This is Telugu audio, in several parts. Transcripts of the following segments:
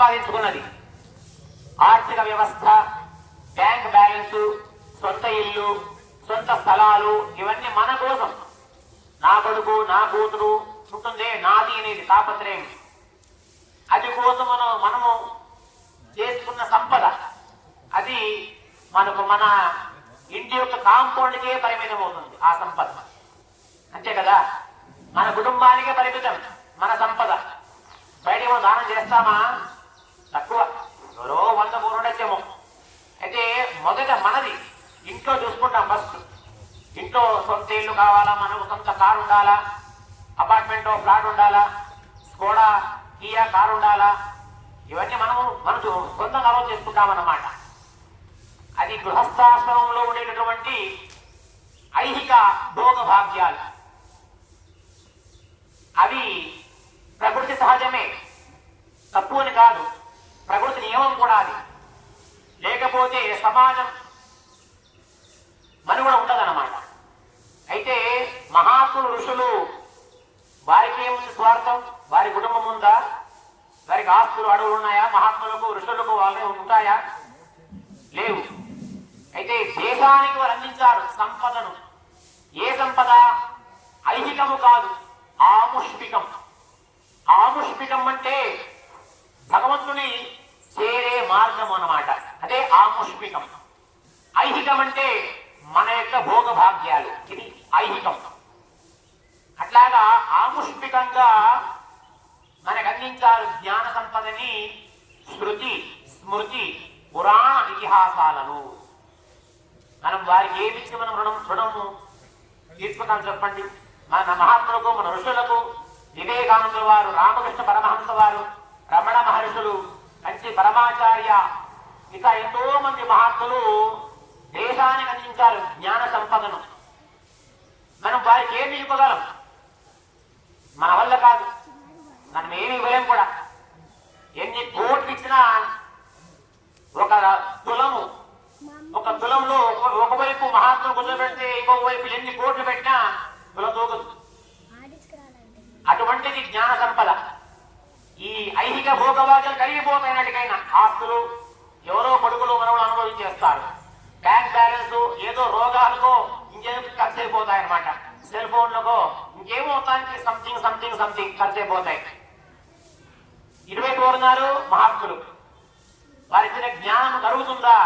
సంపాదించుకున్నది. ఆర్థిక వ్యవస్థ, బ్యాంక్ బ్యాలెన్స్, సొంత ఇల్లు, సొంత స్థలాలు, ఇవన్నీ మన కోసం. నా కొడుకు, నా కూతురు ఉంటుందే నాది అనేది తాపత్రయం. అది కోసం మనము చేసుకున్న సంపద అది మనకు మన ఇంటి యొక్క కాంపౌండ్కే పరిమితం అవుతుంది. ఆ సంపద అంతే కదా, మన కుటుంబానికే పరిమితం మన సంపద. బయట దానం చేస్తామా? తక్కువ, ఎవరో 100 ఉండొచ్చేమో. అయితే మొదట మనది ఇంట్లో చూసుకుంటాం. ఫస్ట్ ఇంట్లో సొంత ఇల్లు కావాలా, మనకు సొంత కారు ఉండాలా, అపార్ట్మెంట్ ఫ్లాట్ ఉండాలా, స్కోడా కియా కారు ఉండాలా, ఇవన్నీ మనం సొంతంగా ఆలోచన చేసుకుంటామన్నమాట. అది గృహస్థాశ్రమంలో ఉండేటటువంటి ఐహిక భోగ భాగ్యాలు. అవి ప్రకృతి సహజమే, తప్పు అని కాదు, ప్రకృతి నియమం కూడా అది. లేకపోతే సమాజం మనుగడ ఉండదన్నమాట. అయితే మహాత్ములు, ఋషులు, వారికి ఏముంది స్వార్థం? వారి కుటుంబం ఉందా? వారికి ఆస్తులు, అడవులు ఉన్నాయా? మహాత్ములకు, ఋషులకు వాళ్ళే ఉంటాయా? లేవు. అయితే దేశానికి వారు అందించారు సంపదను. ఏ సంపద? ఐహికము కాదు, ఆముష్మికం. ఆముష్మికం అంటే భగవంతుని చేరే మార్గం అన్నమాట. అదే ఆముష్మికం. ఐహికం అంటే మన యొక్క భోగ భాగ్యాలు, ఇది ఐహికం. అట్లాగా ఆముష్మికంగా మనకు అందించారు జ్ఞాన సంపదని శృతి, స్మృతి, పురాణ ఇతిహాసాలను. మనం వారికి ఏమిచ్చి మనం రుణము తీసుకుంటాం చెప్పండి? మన మహాత్ములకు, మన ఋషులకు, వివేకానందుల వారు, రామకృష్ణ పరమహంస వారు, రమణ మహర్షులు, కంచి పరమాచార్య, ఇంకా ఎంతో మంది మహాత్ములు దేశానికి అందించారు జ్ఞాన సంపదను. మనం వారికి ఏమి ఇవ్వగలం? మన వల్ల కాదు, మనం ఏమి ఇవ్వలేం కూడా. ఎన్ని కోట్లు ఇచ్చినా ఒక తులంలో ఒకవైపు మహాత్ములు కూర్చోబెడితే ఇంకొక వైపు ఎన్ని కోట్లు పెట్టినా తుల తూగదు. అటువంటిది జ్ఞాన సంపద. ఈ ఐహిక భోగభాగ్యాలు కరిగిపోతాయినటికైనా ఆస్తులు ఎవరో కొడుకులు మనవులు అనుభవించేస్తారు. బ్యాంక్ బ్యాలెన్స్ ఏదో రోగాలకో ఇంకేం ఖర్చు అయిపోతాయన్నమాట. సెల్ ఫోన్లకో ఇంకేమవుతానికి సంథింగ్ సంథింగ్ సంథింగ్ ఖర్చు అయిపోతాయి. ఇటువైపు ఉన్నారు మహాత్ములు, వారి జ్ఞానం కలుగుతుందా?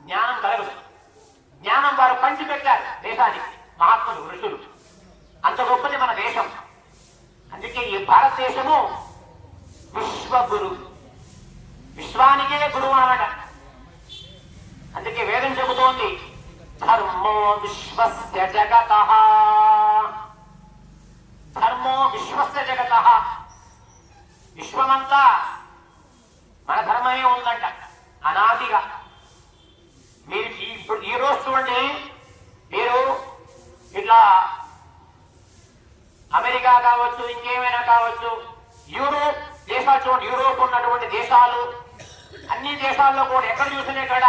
జ్ఞానం కలగదు. జ్ఞానం వారు పంచి పెట్టారు దేశానికి, మహాత్ములు, ఋషులు. అంత గొప్పది మన దేశం. అందుకే ఈ భారతదేశము విశ్వగురు, విశ్వానికే గురువు అన్నమాట. అందుకే వేదం చెబుతోంది ధర్మో విశ్వస్య జగతః, ధర్మో విశ్వస్య జగతః. విశ్వమంతా మన ధర్మమే ఉందంట అనాదిగా. మీరు ఇప్పుడు ఈ రోజు చూడండి, మీరు ఇట్లా అమెరికా కావచ్చు, ఇంకేమైనా కావచ్చు, యూరోప్ దేశాలు చూడండి, యూరోప్ ఉన్నటువంటి దేశాలు, అన్ని దేశాల్లో కూడా ఎక్కడ చూసినా ఇక్కడ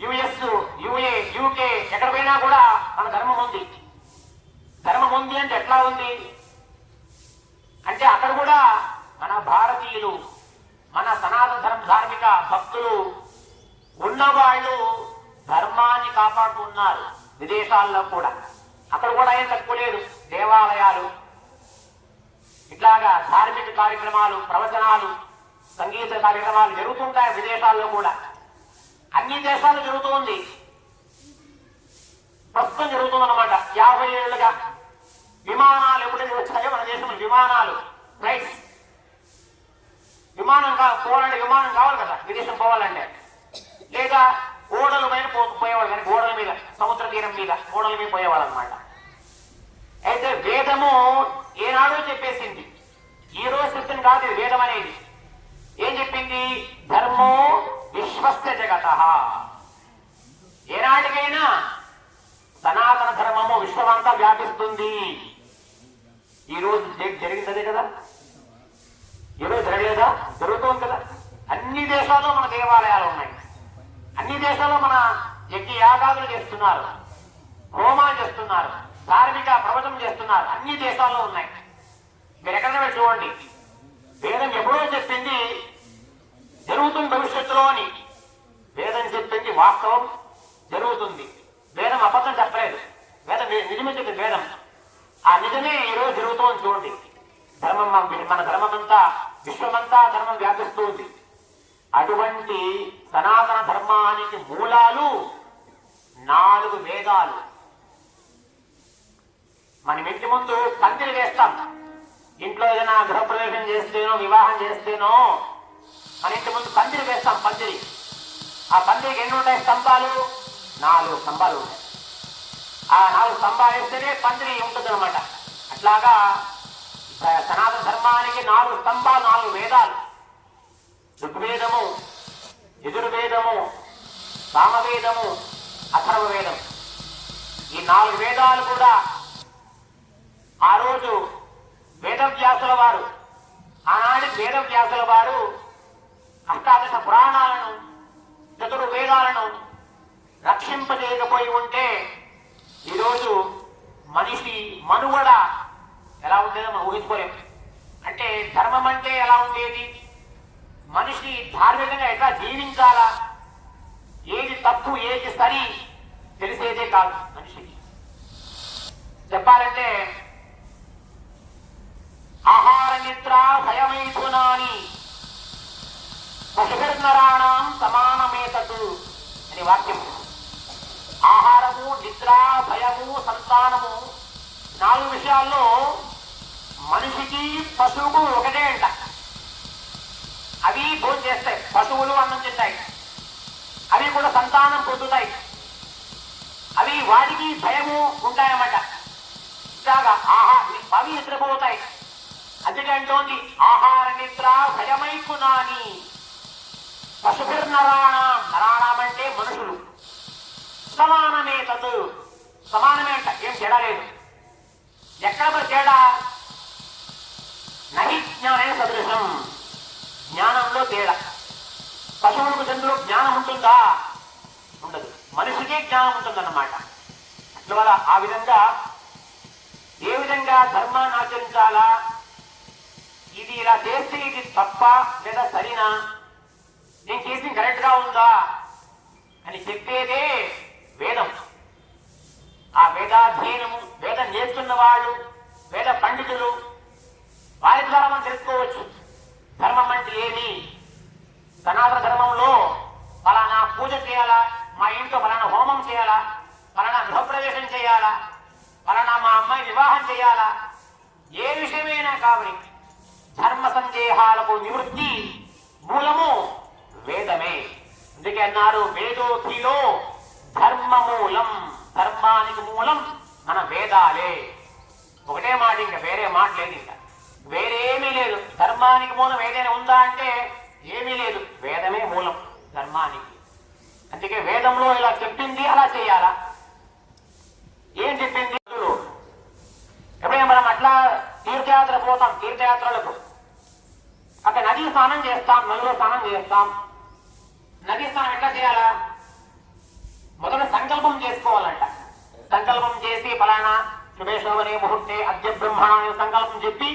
యుఎస్, యుఏ, యూకే, ఎక్కడ పోయినా కూడా మన ధర్మం ఉంది. ధర్మం ఉంది అంటే ఎట్లా ఉంది అంటే అక్కడ కూడా మన భారతీయులు, మన సనాతన ధార్మిక భక్తులు ఉన్నవాళ్ళు ధర్మాన్ని కాపాడుతున్నారు. విదేశాల్లో కూడా అక్కడ కూడా ఏం తక్కువ లేదు. దేవాలయాలు, ఇట్లాగా ధార్మిక కార్యక్రమాలు, ప్రవచనాలు, సంగీత కార్యక్రమాలు జరుగుతుంటాయి విదేశాల్లో కూడా. అన్ని దేశాలు జరుగుతుంది, ప్రస్తుతం జరుగుతుందన్నమాట. 50 ఏళ్ళుగా విమానాలు ఎప్పుడైతే వచ్చాయో మన దేశంలో విమానాలు, ఫ్లైట్స్, విమానం పోవాలంటే విమానం కావాలి కదా విదేశం పోవాలంటే, లేదా ఓడల పైన పోయేవాళ్ళు. కానీ ఓడల మీద, సముద్ర తీరం మీద ఓడల మీద పోయేవాళ్ళు అనమాట. అయితే వేదము ఏనాడో చెప్పేసింది, ఈ రోజు చెప్తుంది కాదు ఇది. వేదం అనేది ఏం చెప్పింది? ధర్మో విశ్వస్య జగతః. ఏనాటికైనా సనాతన ధర్మము విశ్వమంతా వ్యాపిస్తుంది. ఈ రోజు జరిగిందే కదా, ఈరోజు జరగలేదా? జరుగుతుంది కదా. అన్ని దేశాల్లో మన దేవాలయాలు ఉన్నాయి, అన్ని దేశాల్లో మన యజ్ఞ యాగాదులు చేస్తున్నారు, హోమాలు చేస్తున్నారు, ధార్మిక ప్రవచనం చేస్తున్నారు. అన్ని దేశాల్లో ఉన్నాయి. మీరు ఎక్కడైనా చూడండి, వేదం ఎప్పుడో చెప్పింది జరుగుతుంది భవిష్యత్తులో అని. వేదం చెప్పింది వాస్తవం, జరుగుతుంది. వేదం అబద్ధం చెప్పలేదు, వేదం నిజమే చెప్పింది. వేదం ఆ నిజమే ఈరోజు జరుగుతోంది. చూడండి, ధర్మం మన ధర్మమంతా, విశ్వమంతా ధర్మం వ్యాపిస్తుంది. అటువంటి సనాతన ధర్మానికి మూలాలు 4 వేదాలు. మనం ఇంటి ముందు పందిరి వేస్తాం. ఇంట్లో ఏదైనా గృహప్రవేశం చేస్తేనో వివాహం చేస్తేనో మన ఇంటి ముందు పందిరి వేస్తాం. పందిరి, ఆ పందిరికి ఎన్ని ఉంటాయి స్తంభాలు? 4 స్తంభాలు ఉంటాయి. ఆ 4 స్తంభాలు వేస్తేనే పందిరి ఉంటుంది అనమాట. అట్లాగా సనాతన ధర్మానికి 4 స్తంభాలు, 4 వేదాలు. ఋగ్వేదము, యజుర్వేదము, సామవేదము, అథర్వవేదం. ఈ 4 వేదాలు కూడా ఆ రోజు వేదవ్యాసుల వారు, ఆనాటి వేదవ్యాసుల వారు అష్టాదశ పురాణాలను, చతుర్వేదాలను రక్షింపజేయకపోయి ఉంటే ఈరోజు మనిషి మనుగడ ఎలా ఉండేదో మనం ఊహించుకోలేము. అంటే ధర్మం అంటే ఎలా ఉండేది, మనిషి ధార్మికంగా ఎట్లా జీవించాలా, ఏది తప్పు ఏది సరి తెలిసేదే కాదు మనిషికి. చెప్పాలంటే ఆహార నిద్ర భయమైథునాని పశుభిర్నరాణం సమానమేతతు అని వాక్యం. ఆహారము, నిద్ర, భయము, సంతానము 4 విషయాల్లో మనిషికి పశువుకు ఒకటే అంట. అవి భోజనం చేస్తాయి, పశువులు అన్నం తింటాయి, అవి కూడా సంతానం పొందుతాయి, అవి వాటికి భయము ఉంటాయన్నమాట. ఇలాగా అవి నిద్రపోతాయి. అందుకే అంటోంది ఆహార నిద్ర భయమైకునాని పశుభిర్నరాణం. నరాణం అంటే మనుషులు. సమానమే తదు, సమానమే అంట, ఏం తేడా లేదు. ఎక్కడ మరి తేడా? నహి జ్ఞానే సదృశం, జ్ఞానంలో తేడా. పశువులకు జంతువులకు జ్ఞానం ఉంటుందా? ఉండదు. మనిషికే జ్ఞానం ఉంటుందన్నమాట. అట్లా ఆ విధంగా ఏ విధంగా ధర్మాన్ని ఆచరించాలా, ఇది ఇలా చేస్తే ఇది తప్ప లేదా సరినా, నేను చేసింది కరెక్ట్ గా ఉందా అని చెప్పేదే వేదం. ఆ వేదాధ్యయనము, వేదం నేర్చుకున్న వాళ్ళు, వేద పండితులు, వారి ద్వారా మనం తెలుసుకోవచ్చు ధర్మం అంటే ఏమి. సనాతన ధర్మంలో ఫలానా పూజ చేయాలా, మా ఇంట్లో ఫలానా హోమం చేయాలా, ఫలానా గృహప్రవేశం చేయాలా, ఫలానా మా అమ్మాయి వివాహం చేయాలా, ఏ విషయమైనా కావాలి ధర్మ సందేహాలకు నివృత్తి మూలము వేదమే. అందుకే అన్నారు వేదోధిలో ధర్మ మూలం, ధర్మానికి మూలం మన వేదాలే. ఒకటే మాట, ఇంకా వేరే మాట లేదు, ఇంకా వేరేమీ లేదు. ధర్మానికి మూలం ఏదైనా ఉందా అంటే ఏమీ లేదు, వేదమే మూలం ధర్మానికి. అందుకే వేదంలో ఇలా చెప్పింది అలా చేయాలా. ఏం చెప్పింది? ఎప్పుడైనా మనం అట్లా తీర్థయాత్ర పోతాం, తీర్థయాత్రలకు అక్కడ నదీ స్నానం చేస్తాం, నదిలో స్నానం చేస్తాం. నదీ స్నానం ఎట్లా చేయాలా? మొదట సంకల్పం చేసుకోవాలంట. సంకల్పం చేసి ఫలానా శుభేశోభనే ముహూర్తే అద్య బ్రహ్మణ సంకల్పం చెప్పి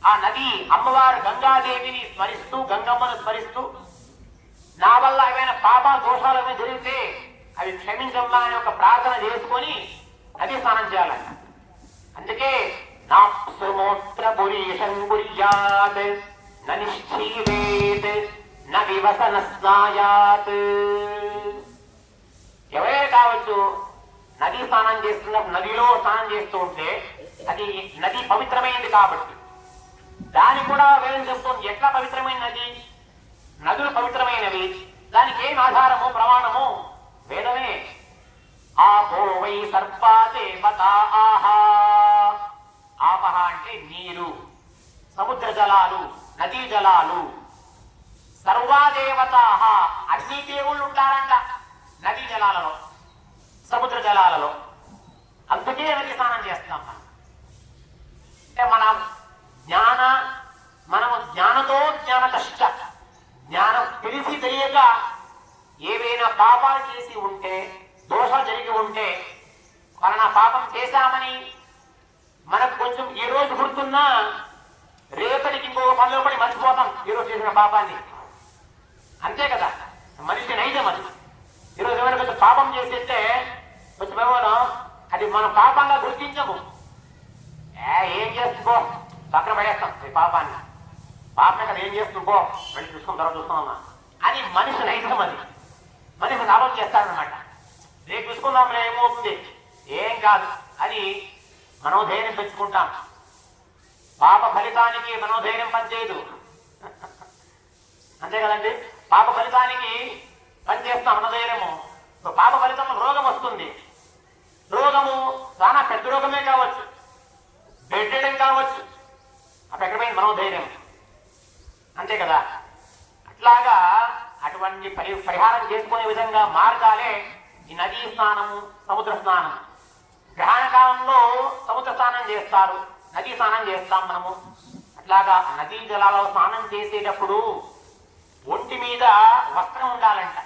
ఆ నది అమ్మవారు గంగాదేవిని స్మరిస్తూ, గంగమ్మను స్మరిస్తూ, నా వల్ల ఏమైనా పాప దోషాలు ఏమైనా జరిగితే అవి క్షమించమ్మా అని ఒక ప్రార్థన చేసుకొని నదీ స్నానం చేయాలంట. అందుకే నాప్సుమోత్ర పురీషం గుర్యాత్ నిశ్చీవేత్ నవివసన స్నాయాత్. ఎవరే కావచ్చు, నదీ స్నానం చేస్తున్నప్పుడు నదిలో స్నానం చేస్తూ ఉంటే అది నది పవిత్రమైనది కాబట్టి దానికి కూడా వేదం చెప్తుంది ఎట్లా పవిత్రమైన నది, నదులు పవిత్రమైనవి. దానికి ఏం ఆధారము, ప్రమాణము? వేదమే. ఆపో వై సర్పాదేవతా ఆహా. ఆపహ అంటే నీరు, సముద్ర జలాలు, నదీ జలాలు. సర్వాదేవతా, అన్ని దేవుళ్ళు ఉంటారంట నదీ జలాలలో, సముద్ర జలాలలో. అందుకే నది స్నానం చేస్తాం మనం. అంటే మనము జ్ఞానతో జ్ఞానకష్ట, జ్ఞానం తెలిసి తెలియక ఏవైనా పాపాలు చేసి ఉంటే, దోషాలు జరిగి ఉంటే, మన పాపం చేశామని మనకు కొంచెం ఈ రోజు గుర్తున్నా రేపటికి ఇంకొక పనిలో పడి మర్చిపోతాం ఈరోజు చేసిన పాపాన్ని. అంతే కదా, మనిషి నైజం అది. ఈరోజు ఎవరైనా కొంచెం పాపం చేసేస్తే కొంచెం ఏమో అది మనం పాపంగా గుర్తించము. ఏం చేస్తుందో పక్కన పడేస్తాం ఈ పాపాన్ని. పాపమే కదా, ఏం చేస్తుందో వెళ్ళి చూసుకున్న తర్వాత చూసుకున్నామా అని మనిషి నైజం అది. మనిషి లాభం చేస్తాడనమాట. రేపు చూసుకుందాంలే ఏమవుతుంది, ఏం కాదు అని మనోధైర్యం పెంచుకుంటాం. పాప ఫలితానికి మనోధైర్యం పనిచేయదు. అంతే కదండి, పాప ఫలితానికి పనిచేస్తాం మనోధైర్యము. పాప ఫలితం రోగం వస్తుంది. రోగము చాలా పెద్ద రోగమే కావచ్చు, బెడ్డెడం కావచ్చు. అప్పుడు ఎక్కడ పోయింది మనోధైర్యం? అంతే కదా. అట్లాగా అటువంటి పరిహారం చేసుకునే విధంగా మార్గాలే ఈ నదీ స్నానము, సముద్ర స్నానం. గ్రహణ కాలంలో సముద్ర స్నానం చేస్తారు, నదీ స్నానం చేస్తాం మనము. అట్లాగా నదీ జలాలలో స్నానం చేసేటప్పుడు ఒంటి మీద వస్త్రం ఉండాలంట.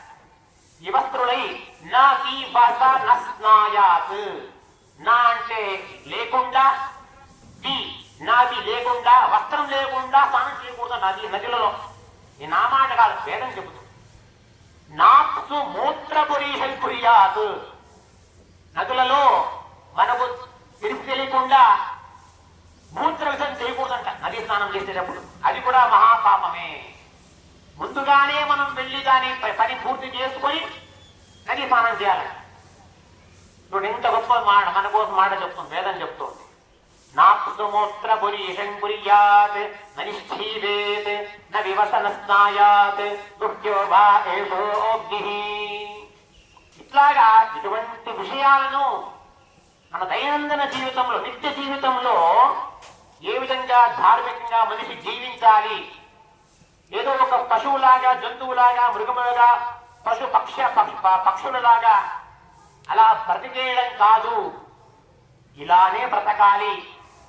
ఈ వస్త్రులై నాకి బస నస్నాయాత్. నా అంటే లేకుండా, నాది లేకుండా, వస్త్రం లేకుండా స్నానం చేయకూడదు నదిలలో. ఈ నా మాట కాదు, వేదం చెబుతుంది. నాప్సు మూత్రపురీషల్పుర్యాత్. నదులలో మనకు తెలియకుండా మూత్ర విసర్జన చేయకూడదంట నదీ స్నానం చేసేటప్పుడు. అది కూడా మహాపాపమే. ముందుగానే మనం వెళ్ళి దాని పని పూర్తి చేసుకొని నదీ స్నానం చేయాలి. ఇప్పుడు ఇంత గొప్ప మాట మన కోసం మాట చెప్తుంది, వేదం చెప్తుంది. నాప్సుమూత్ర పురీషంపుర్యాత్ ననిష్ఠీవేత్ న వివసన స్నాయాత్ దుఃఖ్యోర్వా ఏషోగ్నిః. ఇట్లాగా ఇటువంటి విషయాలను మన దైనందిన జీవితంలో, నిత్య జీవితంలో ఏ విధంగా ధార్మికంగా మనిషి జీవించాలి, ఏదో ఒక పశువులాగా, జంతువులాగా, మృగములుగా, పక్షులలాగా అలా బ్రతికేయడం కాదు, ఇలానే బ్రతకాలి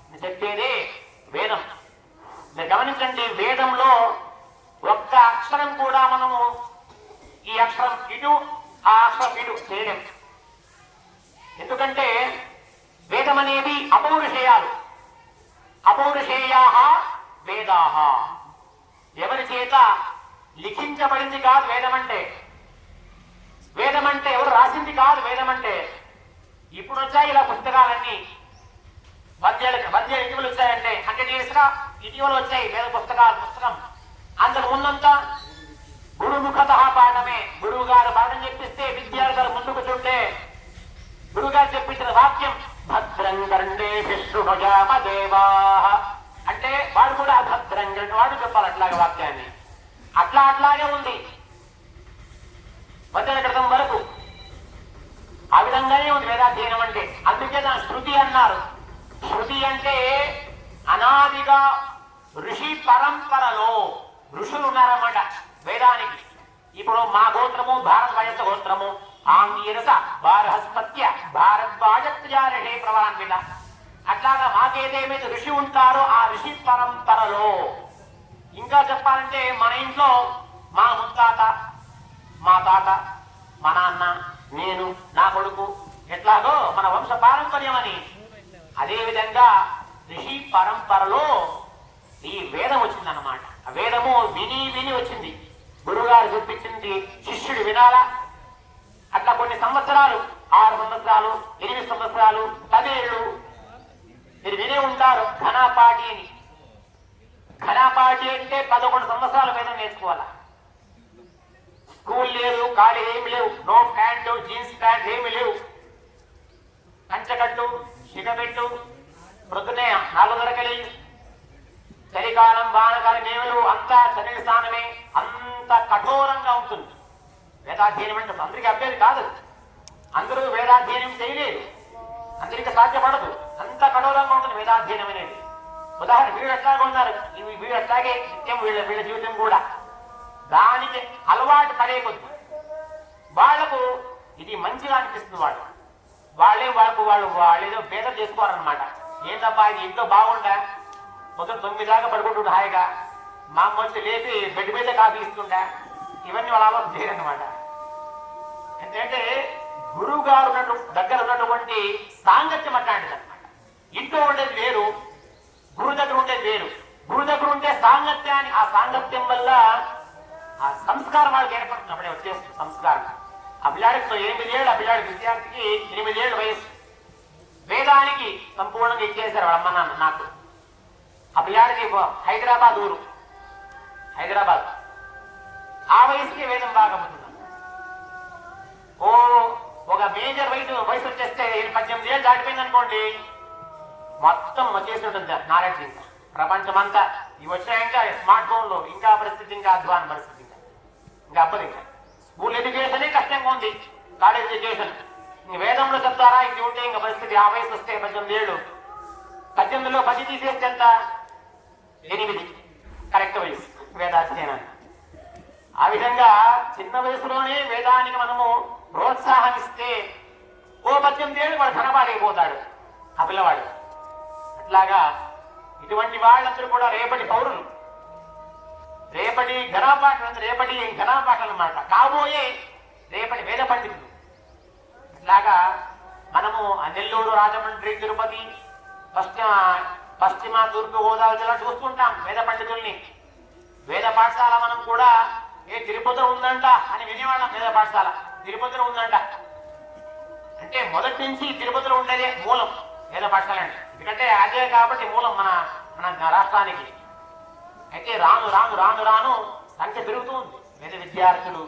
అని చెప్పేదే వేదం. మీరు గమనించండి, వేదంలో ఒక్క అక్షరం కూడా మనము ఈ అక్షరం ఇటు, ఆ అక్షరం ఇటు చేయలేం. ఎందుకంటే వేదం అనేది అపౌరుషేయాలు. అపౌరుషేయా వేదా. ఎవరి చేత లిఖించబడింది కాదు వేదం అంటే. వేదం అంటే ఎవరు రాసింది కాదు వేదం అంటే. ఇప్పుడు వచ్చాయి ఇలా పుస్తకాలన్నీ, 10 ఏళ్ళు ఇటీవలు వచ్చాయంటే 100 years గా ఇటీవల వచ్చాయి వేద పుస్తకం. అందుకు ముందంతా గురుముఖత పాఠమే. గురువు గారు పాఠం చెప్పిస్తే విద్యార్థులు ముందుకు చూస్తే గురువు గారు చెప్పించిన వాక్యం భద్రం కర్ణే శృణుజామదేవా అంటే వాడు కూడా భద్రం వాడు చెప్పాలి అట్లాగే వాక్యాన్ని. అట్లాగే ఉంది 10 ఏళ్ల క్రితం వరకు. ఆ విధంగానే ఉంది వేదాధ్యయనం అంటే. అందుకే దాని శృతి అన్నారు. శృతి అంటే అనాదిగా ఋషి పరంపరలో ఋషులు ఉన్నారన్నమాట వేదానికి. ఇప్పుడు మా గోత్రము భారద్వాజ గోత్రము, ఆంగీరస బారహస్పత్య భారద్వాజే ప్రవాన్విత. అట్లాగా మాకేదేమైతే ఋషి ఉంటారో ఆ ఋషి పరంపరలో. ఇంకా చెప్పాలంటే మన ఇంట్లో మా ముత్తాత, మా తాత, మా నాన్న, నేను, నా కొడుకు, ఎట్లాగో మన వంశ పారంపర్యం అని. అదే విధంగా ఋషి పరంపరలో ఈ వేదం వచ్చిందన్నమాట. ఆ వేదము విని వచ్చింది. గురువుగారు చూపించింది శిష్యుడు వినాలా. అట్లా కొన్ని సంవత్సరాలు, 6 సంవత్సరాలు, 8 సంవత్సరాలు, 10 ఏళ్ళు మీరు వినే ఉంటారు ఘనాపాటి అని. ఘనాపాటి అంటే 11 సంవత్సరాల వేదం నేర్చుకోవాలా. స్కూల్ లేదు, కాలేజ్ ఏమి లేవు, నో ప్యాంటు, జీన్స్ ప్యాంట్ ఏమి లేవు, కంచకట్టు, సిగబెట్టు, ప్రొద్దునే 4 దొరకలి, చలికాలం, వానకాలం ఏమిలు, అంతా చలి స్థానమే. అంత కఠోరంగా ఉంటుంది వేదాధ్యయనం అంటే. అందరికీ అభ్యర్థి కాదు, అందరూ వేదాధ్యయనం చేయలేదు, అందరికీ సాధ్యపడదు. అంత కఠోరంగా ఉంటుంది వేదాధ్యయనం అనేది. ఉదాహరణ వీడు ఎట్లాగే ఉన్నారు, వీడు ఎట్లాగే నిత్యం వీళ్ళ జీవితం కూడా దానికి అలవాటు పడే కొద్ది వాళ్లకు ఇది మంచిగా అనిపిస్తుంది. వాళ్ళేదో భేదం చేసుకోవాలన్నమాట. ఏంటబ్బా ఇది ఇంట్లో బాగుంటా, మొదటి 9 దాకా పడుకుంటుండే హాయిగా, మా అమ్మ వచ్చి లేపి బెడ్ మీద కాఫీ ఇస్తుంటా, ఇవన్నీ వాళ్ళ ఆలోచన చేయరన్నమాట. ఎందుకంటే గురువు గారు దగ్గర ఉన్నటువంటి సాంగత్యం అట్లాంటిది అనమాట. ఇంట్లో ఉండేది వేరు, గురువు దగ్గర ఉండేది వేరు. గురువు దగ్గర ఉంటే సాంగత్యాన్ని, ఆ సాంగత్యం వల్ల ఆ సంస్కారం వాళ్ళకి ఏర్పడుతుంది, అప్పుడే వచ్చేస్తుంది సంస్కారం. ఆ పిల్లాడికి 8 ఏళ్ళు, ఆ పిల్లాడి విద్యార్థికి 8 ఏళ్ళు వయసు. వేదానికి సంపూర్ణంగా ఇచ్చేశారు వాళ్ళ అమ్మ నాన్న నాకు. ఆ పిల్లాడికి హైదరాబాద్ ఊరు, హైదరాబాద్. ఆ వయసుకి వేదం బాగా పోతున్నాం. ఒక మేజర్ వయసు వచ్చేస్తే 18 ఏళ్ళు దాటిపోయింది అనుకోండి, మొత్తం వచ్చేసి ఉంటుంది నాలెడ్జ్. ఇంకా ప్రపంచం అంతా ఇవి వచ్చాయంటే స్మార్ట్ ఫోన్లో ఇంకా పరిస్థితి, ఇంకా అధ్వాన పరిస్థితి, ఇంకా అప్పది. ఇంకా స్కూల్ ఎడ్యుకేషనే కష్టంగా ఉంది, కాలేజ్ ఎడ్యుకేషన్. ఇంక వేదంలో చెప్తారా, ఇది ఉంటే ఇంకా పరిస్థితి. ఆ వయసు వస్తే 18 ఏళ్ళు, 18లో 10 తీసేస్తే ఎంత? 8 కరెక్ట్ వయసు వేదాధ్యయనాన్ని. ఆ విధంగా చిన్న వయసులోనే వేదానికి మనము ప్రోత్సాహమిస్తే 18 ఏళ్ళు వాడు కనబాడైపోతాడు ఆ పిల్లవాడు. అట్లాగా ఇటువంటి వాళ్ళందరూ కూడా రేపటి పౌరులు, రేపటి ఘనాపాఠలు అన్నమాట, కాబోయే రేపటి వేద పండితులు. ఇట్లాగా మనము నెల్లూరు, రాజమండ్రి, తిరుపతి, పశ్చిమ తూర్పు గోదావరి జిల్లా చూస్తుంటాం వేద పండితుల్ని. వేద పాఠశాల మనం కూడా తిరుపతిలో ఉందంట అని వినేవాళ్ళం. వేద పాఠశాల తిరుపతిలో ఉందంట అంటే మొదటి నుంచి తిరుపతిలో ఉండేదే మూలం వేద పాఠశాల అంటే. ఎందుకంటే అదే కాబట్టి మూలం మన రాష్ట్రానికి. అయితే రాను రాను రాను రాను సంఖ్య పెరుగుతుంది. వేద విద్యార్థులు,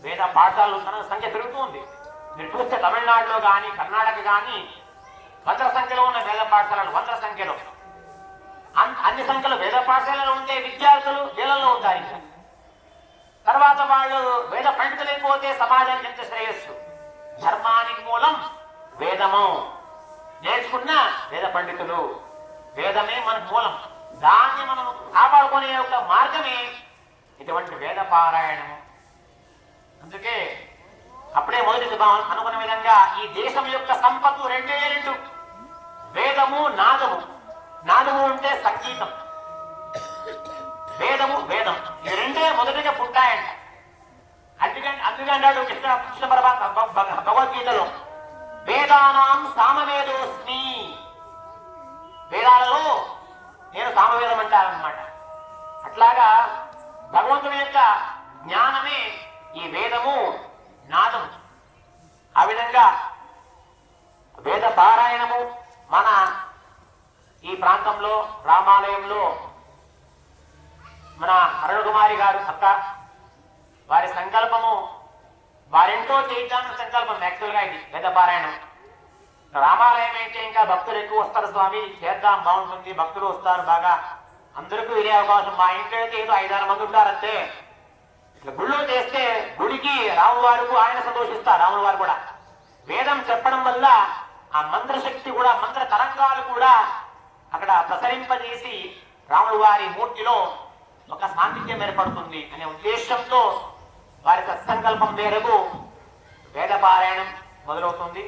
వేద పాఠశాలలు సంఖ్య పెరుగుతుంది. మీరు చూస్తే తమిళనాడులో కానీ కర్ణాటక కానీ వందల సంఖ్యలో ఉన్న వేద పాఠశాలలు, వందల సంఖ్యలో. అన్ని సంఖ్యలో వేద పాఠశాలలో ఉండే విద్యార్థులు వేలల్లో ఉంటారు. ఇంకా తర్వాత వాళ్ళు వేద పండితులైపోతే సమాజానికి ఎంత శ్రేయస్సు. ధర్మానికి మూలం వేదము. నేర్చుకున్న వేద పండితులు, వేదమే మనకు మూలం. దాన్ని మనం కాపాడుకునే యొక్క మార్గమే ఇటువంటి వేద పారాయణము. అందుకే అప్పుడే మొదటి అనుకున్న విధంగా ఈ దేశం యొక్క సంపత్తు 2 వేదము, నాదము. నాదము అంటే సంగీతం, వేదము వేదం. ఈ 2 మొదటిగా పుట్టాయంట. అందుకే అన్నాడు కృష్ణ పరమాత్మ భగవద్గీతలో, వేదానాం సామవేదోస్మి. వేదాలలో నేను సామవేదం అంటారనమాట. అట్లాగా భగవంతుని యొక్క జ్ఞానమే ఈ వేదము, నాదము. ఆ విధంగా వేద పారాయణము మన ఈ ప్రాంతంలో రామాలయంలో మన అరుణకుమారి గారు అక్క వారి సంకల్పము, వారెంతో చేయడానికి సంకల్పం. యాక్చువల్గా ఇది వేద పారాయణం. రామాలయం అయితే ఇంకా భక్తులు ఎక్కువ వస్తారు, స్వామి చేద్దాం బాగుంటుంది, భక్తులు వస్తారు బాగా, అందరికీ వినే అవకాశం. మా ఇంట్లో అయితే ఏదో 5-6 మంది ఉంటారంతే. ఇట్లా గుళ్ళో చేస్తే గుడికి రామువారు ఆయన సంతోషిస్తారు, రాముల వారు కూడా. వేదం చెప్పడం వల్ల ఆ మంత్రశక్తి కూడా, మంత్ర తరంగాలు కూడా అక్కడ ప్రసరింపజేసి రాముల వారి మూర్తిలో ఒక సాన్నిధ్యం ఏర్పడుతుంది అనే ఉద్దేశంతో వారి సత్సంకల్పం మేరకు వేద పారాయణం మొదలవుతుంది.